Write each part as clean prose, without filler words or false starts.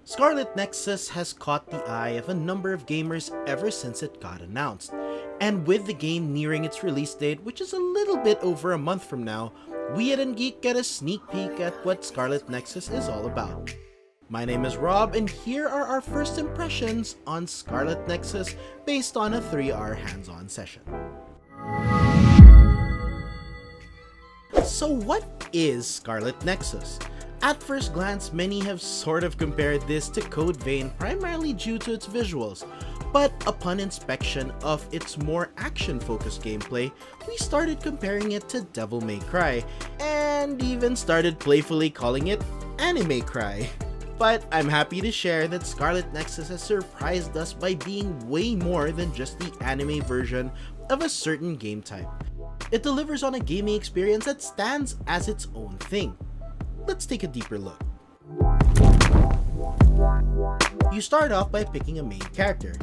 Scarlet Nexus has caught the eye of a number of gamers ever since it got announced, and with the game nearing its release date, which is a little bit over a month from now, we at UnGeek get a sneak peek at what Scarlet Nexus is all about. My name is Rob, and here are our first impressions on Scarlet Nexus based on a 3-hour hands-on session. So what is Scarlet Nexus? At first glance, many have sort of compared this to Code Vein primarily due to its visuals, but upon inspection of its more action-focused gameplay, we started comparing it to Devil May Cry, and even started playfully calling it Anime Cry. But I'm happy to share that Scarlet Nexus has surprised us by being way more than just the anime version of a certain game type. It delivers on a gaming experience that stands as its own thing. Let's take a deeper look. You start off by picking a main character.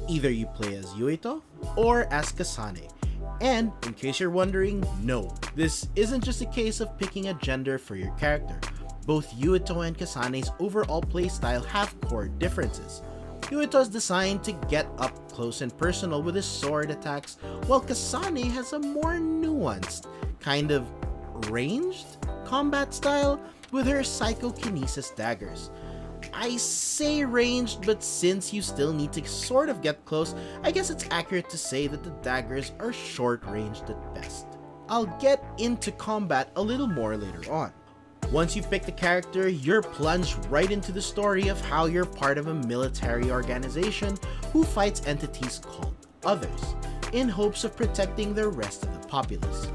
Either you play as Yuito or as Kasane. And in case you're wondering, no, this isn't just a case of picking a gender for your character. Both Yuito and Kasane's overall playstyle have core differences. Yuito is designed to get up close and personal with his sword attacks, while Kasane has a more nuanced, kind of ranged combat style with her psychokinesis daggers. I say ranged, but since you still need to sort of get close, I guess it's accurate to say that the daggers are short-ranged at best. I'll get into combat a little more later on. Once you've picked the character, you're plunged right into the story of how you're part of a military organization who fights entities called Others, in hopes of protecting the rest of the populace.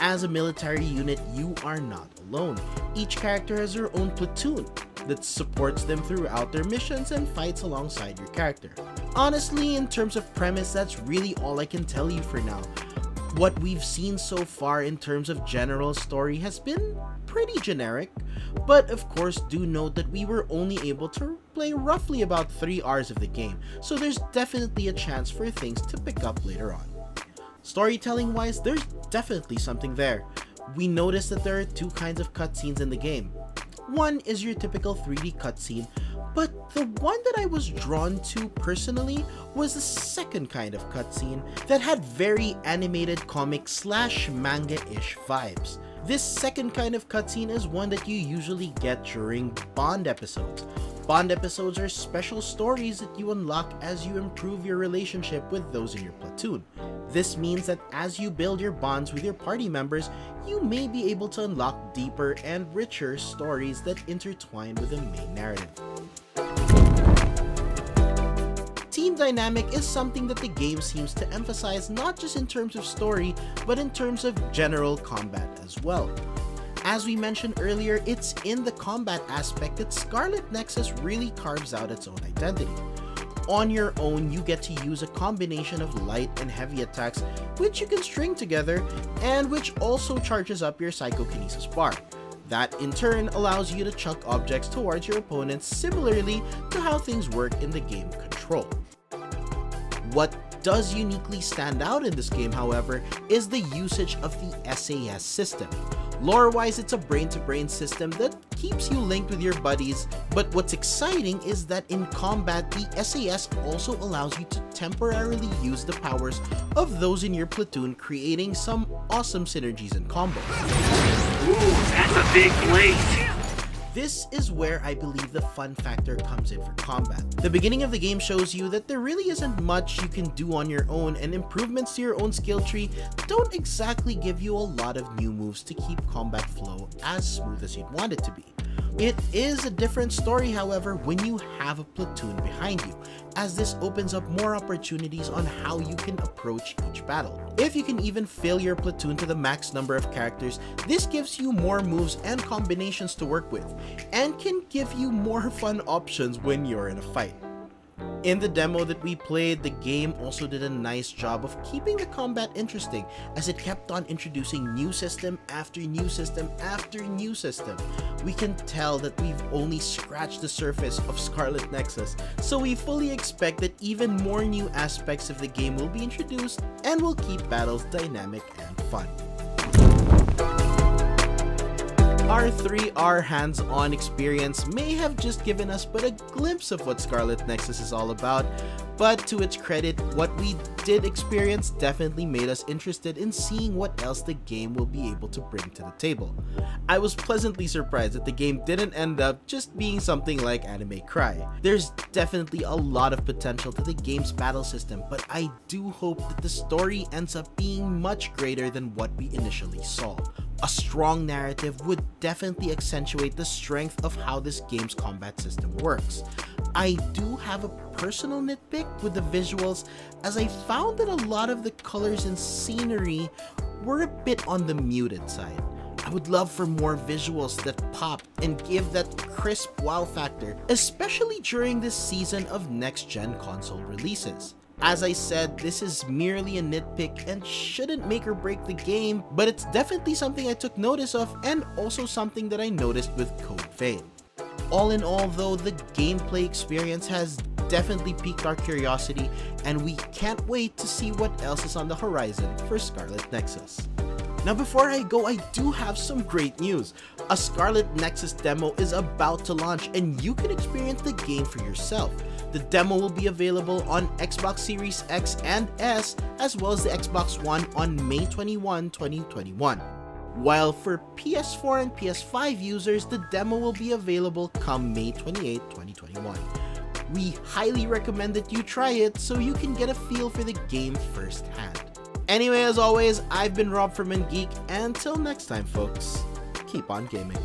As a military unit, you are not alone. Each character has their own platoon that supports them throughout their missions and fights alongside your character. Honestly, in terms of premise, that's really all I can tell you for now. What we've seen so far in terms of general story has been pretty generic, but of course do note that we were only able to play roughly about 3 hours of the game, so there's definitely a chance for things to pick up later on. Storytelling wise, there's definitely something there. We noticed that there are 2 kinds of cutscenes in the game. One is your typical 3D cutscene, but the one that I was drawn to personally was the second kind of cutscene that had very animated comic / manga-ish vibes. This second kind of cutscene is one that you usually get during Bond episodes. Bond episodes are special stories that you unlock as you improve your relationship with those in your platoon. This means that as you build your bonds with your party members, you may be able to unlock deeper and richer stories that intertwine with the main narrative. Team dynamic is something that the game seems to emphasize not just in terms of story, but in terms of general combat as well. As we mentioned earlier, it's in the combat aspect that Scarlet Nexus really carves out its own identity. On your own, you get to use a combination of light and heavy attacks, which you can string together, and which also charges up your psychokinesis bar. That in turn allows you to chuck objects towards your opponents, similarly to how things work in the game Control. What does uniquely stand out in this game, however, is the usage of the SAS system. Lore-wise, it's a brain-to-brain system that keeps you linked with your buddies, but what's exciting is that in combat, the SAS also allows you to temporarily use the powers of those in your platoon, creating some awesome synergies and combos. Ooh, that's a big place! This is where I believe the fun factor comes in for combat. The beginning of the game shows you that there really isn't much you can do on your own, and improvements to your own skill tree don't exactly give you a lot of new moves to keep combat flow as smooth as you'd want it to be. It is a different story, however, when you have a platoon behind you, as this opens up more opportunities on how you can approach each battle. If you can even fill your platoon to the max number of characters, this gives you more moves and combinations to work with, and can give you more fun options when you're in a fight. In the demo that we played, the game also did a nice job of keeping the combat interesting, as it kept on introducing new system after new system after new system. We can tell that we've only scratched the surface of Scarlet Nexus, so we fully expect that even more new aspects of the game will be introduced and will keep battles dynamic and fun. Our 3R hands-on experience may have just given us but a glimpse of what Scarlet Nexus is all about, but to its credit, what we did experience definitely made us interested in seeing what else the game will be able to bring to the table. I was pleasantly surprised that the game didn't end up just being something like Anime Cry. There's definitely a lot of potential to the game's battle system, but I do hope that the story ends up being much greater than what we initially saw. A strong narrative would definitely accentuate the strength of how this game's combat system works. I do have a personal nitpick with the visuals, as I found that a lot of the colors and scenery were a bit on the muted side. I would love for more visuals that pop and give that crisp wow factor, especially during this season of next-gen console releases. As I said, this is merely a nitpick and shouldn't make or break the game, but it's definitely something I took notice of and also something that I noticed with Code Vein. All in all though, the gameplay experience has definitely piqued our curiosity, and we can't wait to see what else is on the horizon for Scarlet Nexus. Now before I go, I do have some great news. A Scarlet Nexus demo is about to launch and you can experience the game for yourself. The demo will be available on Xbox Series X and S, as well as the Xbox One on May 21, 2021. While for PS4 and PS5 users, the demo will be available come May 28, 2021. We highly recommend that you try it so you can get a feel for the game firsthand. Anyway, as always, I've been Rob from UnGeek, and until next time folks, keep on gaming.